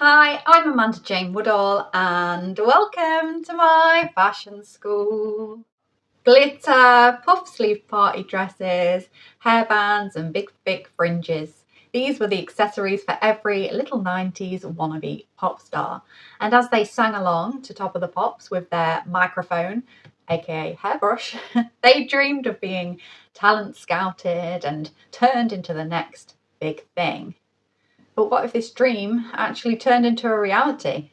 Hi, I'm Amanda Jane Woodall and welcome to my fashion school. Glitter, puff sleeve party dresses, hairbands and big fringes. These were the accessories for every little 90s wannabe pop star. And as they sang along to Top of the Pops with their microphone, aka hairbrush, they dreamed of being talent scouted and turned into the next big thing. But what if this dream actually turned into a reality?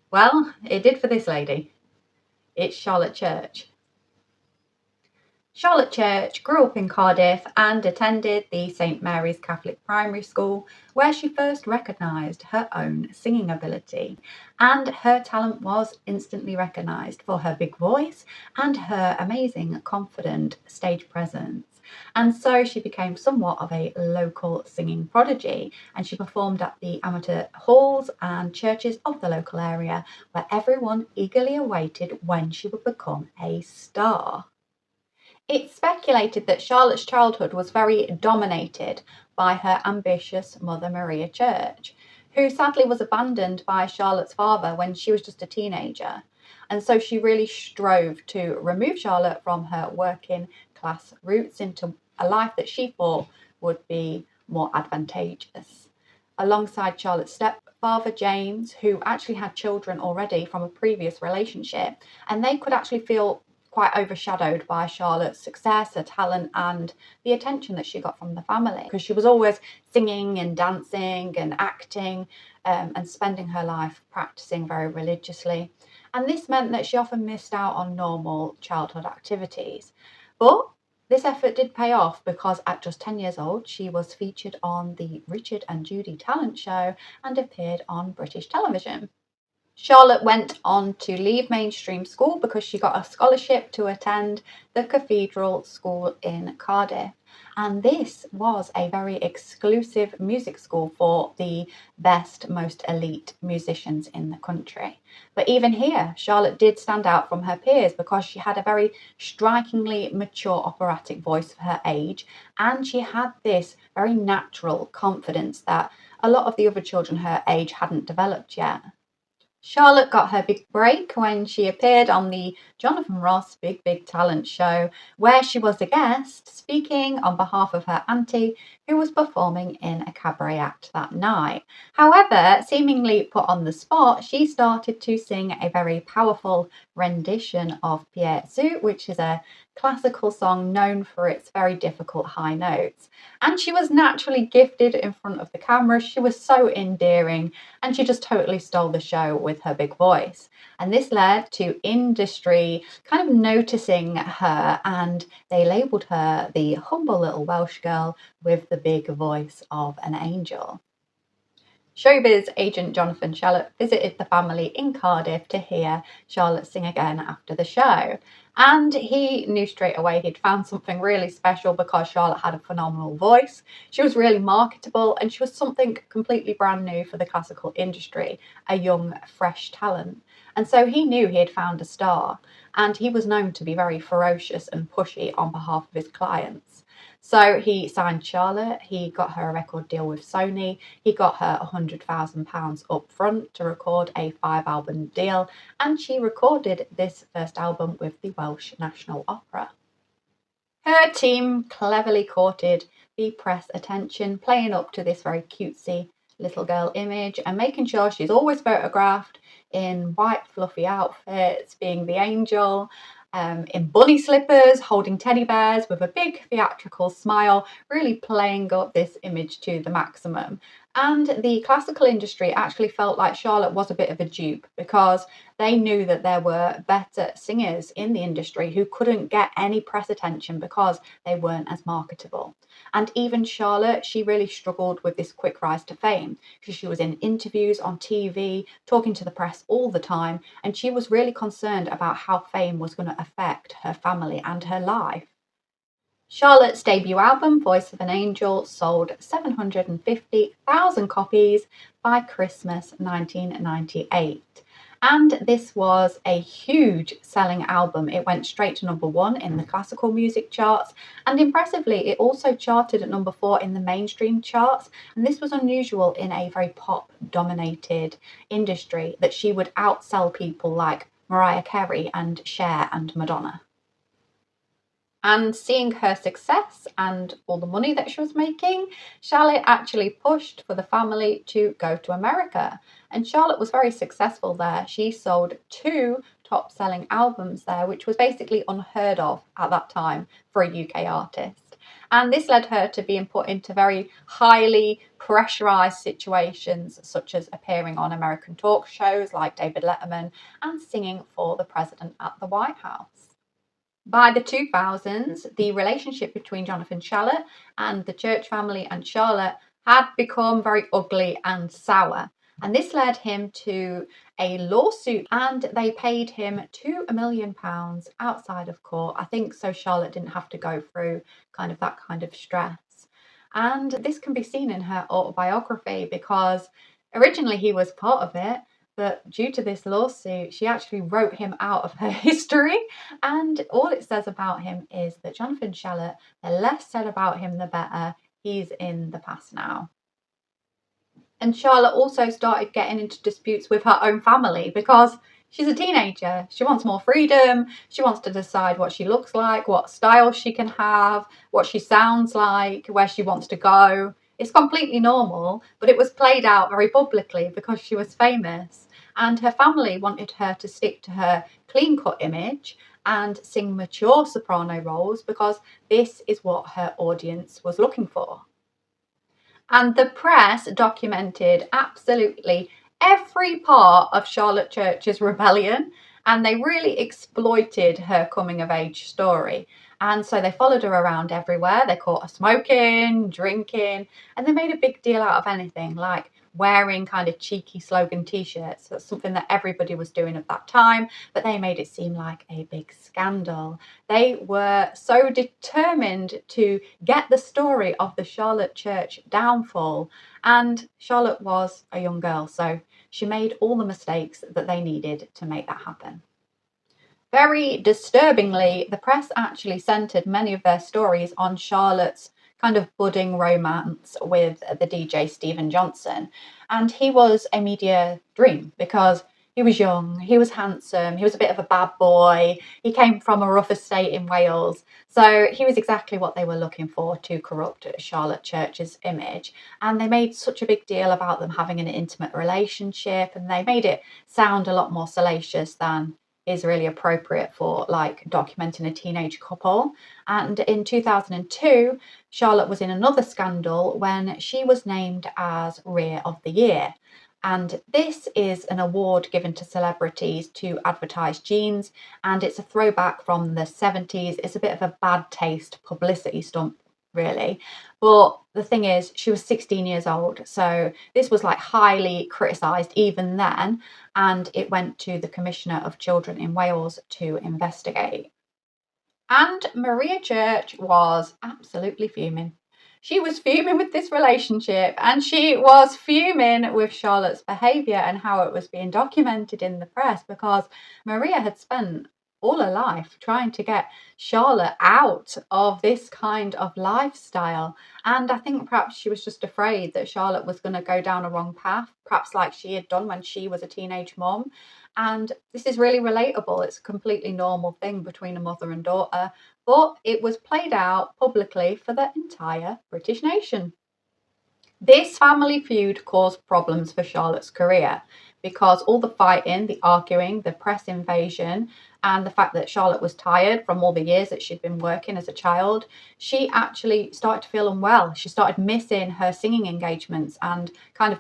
Well, it did for this lady. It's Charlotte Church. Charlotte Church grew up in Cardiff and attended the St Mary's Catholic Primary School, where she first recognised her own singing ability. And her talent was instantly recognised for her big voice and her amazing, confident stage presence. And so she became somewhat of a local singing prodigy, and she performed at the amateur halls and churches of the local area, where everyone eagerly awaited when she would become a star. It's speculated that Charlotte's childhood was very dominated by her ambitious mother, Maria Church, who sadly was abandoned by Charlotte's father when she was just a teenager. And so she really strove to remove Charlotte from her working class roots into a life that she thought would be more advantageous. Alongside Charlotte's stepfather, James, who actually had children already from a previous relationship, and they could actually feel quite overshadowed by Charlotte's success, her talent, and the attention that she got from the family, because she was always singing and dancing and acting and spending her life practicing very religiously. And this meant that she often missed out on normal childhood activities. But this effort did pay off, because at just 10 years old, she was featured on the Richard and Judy talent show and appeared on British television. Charlotte went on to leave mainstream school because she got a scholarship to attend the Cathedral School in Cardiff. And this was a very exclusive music school for the best, most elite musicians in the country. But even here, Charlotte did stand out from her peers because she had a very strikingly mature operatic voice for her age, and she had this very natural confidence that a lot of the other children her age hadn't developed yet. Charlotte got her big break when she appeared on the Jonathan Ross Big Talent Show, where she was a guest speaking on behalf of her auntie, who was performing in a cabaret act that night. However, seemingly put on the spot, she started to sing a very powerful rendition of Pierre Zoot, which is a classical song known for its very difficult high notes. And she was naturally gifted in front of the camera. She was so endearing, and she just totally stole the show with her big voice. And this led to industry kind of noticing her, and they labelled her the humble little Welsh girl with the big voice of an angel. Showbiz agent Jonathan Charlotte visited the family in Cardiff to hear Charlotte sing again after the show. And he knew straight away he'd found something really special, because Charlotte had a phenomenal voice. She was really marketable, and she was something completely brand new for the classical industry, a young, fresh talent. And so he knew he had found a star, and he was known to be very ferocious and pushy on behalf of his clients. So he signed Charlotte, he got her a record deal with Sony, he got her £100,000 up front to record a 5-album deal, and she recorded this first album with the Welsh National Opera. Her team cleverly courted the press attention, playing up to this very cutesy little girl image and making sure she's always photographed in white fluffy outfits, being the angel, in bunny slippers, holding teddy bears with a big theatrical smile, really playing up this image to the maximum. And the classical industry actually felt like Charlotte was a bit of a dupe, because they knew that there were better singers in the industry who couldn't get any press attention because they weren't as marketable. And even Charlotte, she really struggled with this quick rise to fame, because she was in interviews on TV, talking to the press all the time, and she was really concerned about how fame was going to affect her family and her life. Charlotte's debut album, Voice of an Angel, sold 750,000 copies by Christmas 1998. And this was a huge selling album. It went straight to #1 in the classical music charts, and impressively, it also charted at #4 in the mainstream charts. And this was unusual in a very pop dominated industry that she would outsell people like Mariah Carey and Cher and Madonna. And seeing her success and all the money that she was making, Charlotte actually pushed for the family to go to America. And Charlotte was very successful there. She sold 2 top-selling albums there, which was basically unheard of at that time for a UK artist. And this led her to being put into very highly pressurized situations, such as appearing on American talk shows like David Letterman and singing for the president at the White House. By the 2000s, the relationship between Jonathan Charlotte and the Church family and Charlotte had become very ugly and sour. And this led him to a lawsuit, and they paid him £2 million outside of court. I think so Charlotte didn't have to go through that kind of stress. And this can be seen in her autobiography, because originally he was part of it, but due to this lawsuit, she actually wrote him out of her history. And all it says about him is that Jonathan Charlotte, the less said about him, the better. He's in the past now. And Charlotte also started getting into disputes with her own family, because she's a teenager. She wants more freedom. She wants to decide what she looks like, what style she can have, what she sounds like, where she wants to go. It's completely normal, but it was played out very publicly because she was famous. And her family wanted her to stick to her clean-cut image and sing mature soprano roles, because this is what her audience was looking for. And the press documented absolutely every part of Charlotte Church's rebellion, and they really exploited her coming of age story. And so they followed her around everywhere. They caught her smoking, drinking, and they made a big deal out of anything, like wearing cheeky slogan t-shirts. That's something that everybody was doing at that time, but they made it seem like a big scandal. They were so determined to get the story of the Charlotte Church downfall, and Charlotte was a young girl, so she made all the mistakes that they needed to make that happen. Very disturbingly, the press actually centered many of their stories on Charlotte's budding romance with the DJ Stephen Johnson. And he was a media dream, because he was young, he was handsome, he was a bit of a bad boy, he came from a rough estate in Wales. So he was exactly what they were looking for to corrupt Charlotte Church's image. And they made such a big deal about them having an intimate relationship, and they made it sound a lot more salacious than is really appropriate for documenting a teenage couple. And in 2002, Charlotte was in another scandal when she was named as Rear of the Year. And this is an award given to celebrities to advertise jeans, and it's a throwback from the 70s. It's a bit of a bad taste publicity stunt, really. But the thing is, she was 16 years old, so this was highly criticised even then, and it went to the Commissioner of Children in Wales to investigate. And Maria Church was absolutely fuming. She was fuming with this relationship, and she was fuming with Charlotte's behaviour and how it was being documented in the press, because Maria had spent all her life trying to get Charlotte out of this kind of lifestyle. And I think perhaps she was just afraid that Charlotte was going to go down a wrong path, perhaps like she had done when she was a teenage mom. And this is really relatable. It's a completely normal thing between a mother and daughter, but it was played out publicly for the entire British nation. This family feud caused problems for Charlotte's career, because all the fighting, the arguing, the press invasion, and the fact that Charlotte was tired from all the years that she'd been working as a child, she actually started to feel unwell. She started missing her singing engagements and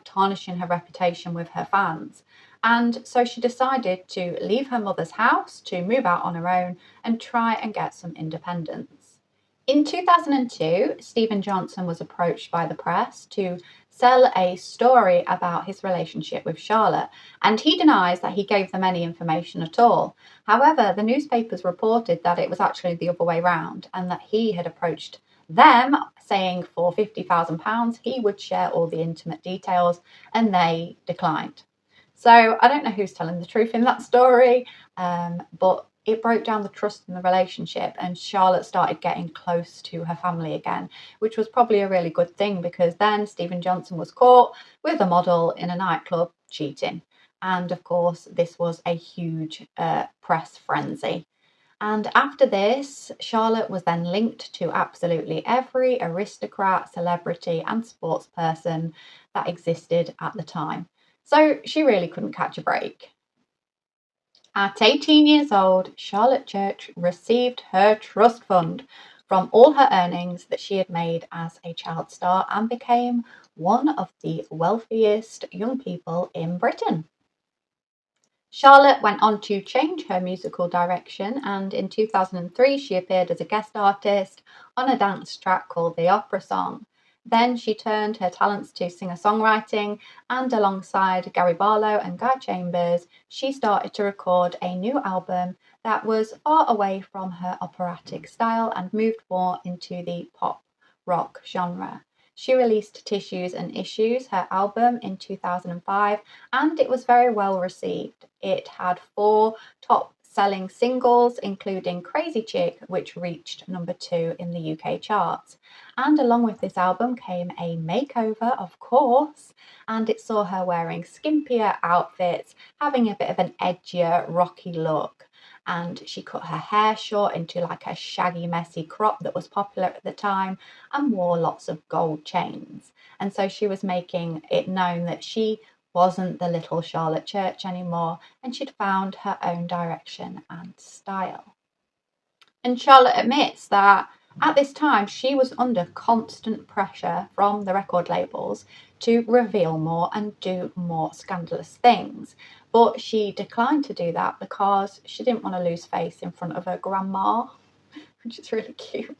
tarnishing her reputation with her fans. And so she decided to leave her mother's house, to move out on her own and try and get some independence. In 2002, Stephen Johnson was approached by the press to sell a story about his relationship with Charlotte, and he denies that he gave them any information at all. However, the newspapers reported that it was actually the other way round, and that he had approached them saying for £50,000 he would share all the intimate details, and they declined. So I don't know who's telling the truth in that story, but it broke down the trust in the relationship, and Charlotte started getting close to her family again, which was probably a really good thing, because then Stephen Johnson was caught with a model in a nightclub cheating. And of course, this was a huge press frenzy. And after this, Charlotte was then linked to absolutely every aristocrat, celebrity, and sports person that existed at the time. So she really couldn't catch a break. At 18 years old, Charlotte Church received her trust fund from all her earnings that she had made as a child star and became one of the wealthiest young people in Britain. Charlotte went on to change her musical direction, and in 2003 she appeared as a guest artist on a dance track called The Opera Song. Then she turned her talents to singer-songwriting, and alongside Gary Barlow and Guy Chambers, she started to record a new album that was far away from her operatic style and moved more into the pop rock genre. She released Tissues and Issues, her album, in 2005, and it was very well received. It had 4 top-selling singles, including Crazy Chick, which reached number 2 in the UK charts. And along with this album came a makeover, of course, and it saw her wearing skimpier outfits, having a bit of an edgier, rocky look. And she cut her hair short into like a shaggy, messy crop that was popular at the time, and wore lots of gold chains. And so she was making it known that she wasn't the little Charlotte Church anymore, and she'd found her own direction and style. And Charlotte admits that at this time she was under constant pressure from the record labels to reveal more and do more scandalous things. But she declined to do that because she didn't want to lose face in front of her grandma, which is really cute.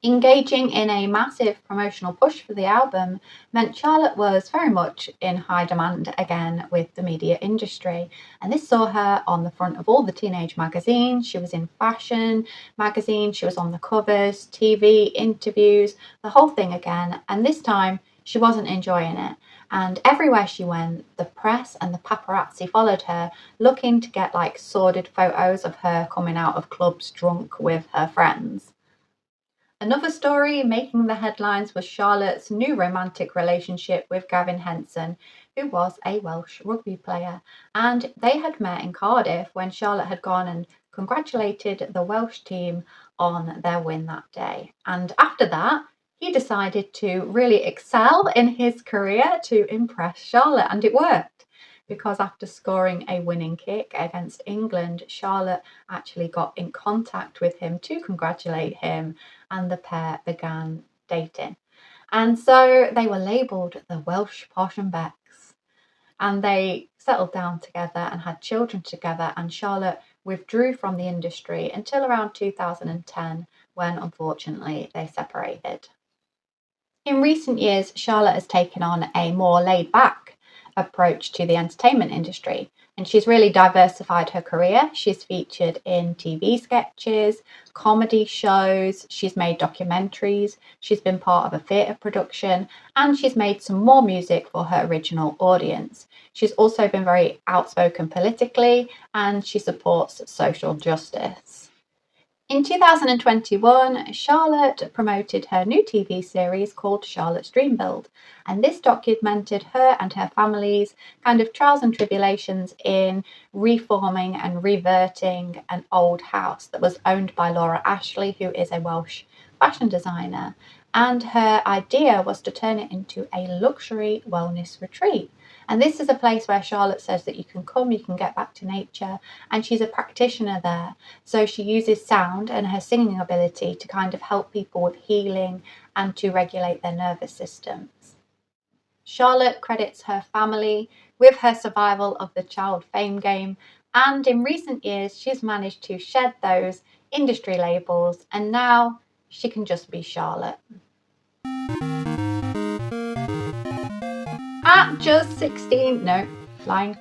Engaging in a massive promotional push for the album meant Charlotte was very much in high demand again with the media industry, and this saw her on the front of all the teenage magazines. She was in fashion magazines, she was on the covers, TV, interviews, the whole thing again, and this time she wasn't enjoying it. And everywhere she went, the press and the paparazzi followed her, looking to get like sordid photos of her coming out of clubs drunk with her friends. Another story making the headlines was Charlotte's new romantic relationship with Gavin Henson, who was a Welsh rugby player. And they had met in Cardiff when Charlotte had gone and congratulated the Welsh team on their win that day. And after that, he decided to really excel in his career to impress Charlotte, and it worked. Because after scoring a winning kick against England, Charlotte actually got in contact with him to congratulate him, and the pair began dating. And so they were labelled the Welsh Posh and Becks. And they settled down together and had children together, and Charlotte withdrew from the industry until around 2010, when unfortunately they separated. In recent years, Charlotte has taken on a more laid-back approach to the entertainment industry, and she's really diversified her career. She's featured in TV sketches, comedy shows, she's made documentaries, she's been part of a theatre production, and she's made some more music for her original audience. She's also been very outspoken politically, and she supports social justice. In 2021, Charlotte promoted her new TV series called Charlotte's Dream Build, and this documented her and her family's kind of trials and tribulations in reforming and reverting an old house that was owned by Laura Ashley, who is a Welsh fashion designer. And her idea was to turn it into a luxury wellness retreat. And this is a place where Charlotte says that you can come, you can get back to nature, and she's a practitioner there. So she uses sound and her singing ability to kind of help people with healing and to regulate their nervous systems. Charlotte credits her family with her survival of the child fame game, and in recent years she's managed to shed those industry labels, and now she can just be Charlotte. At just 16, no, lying.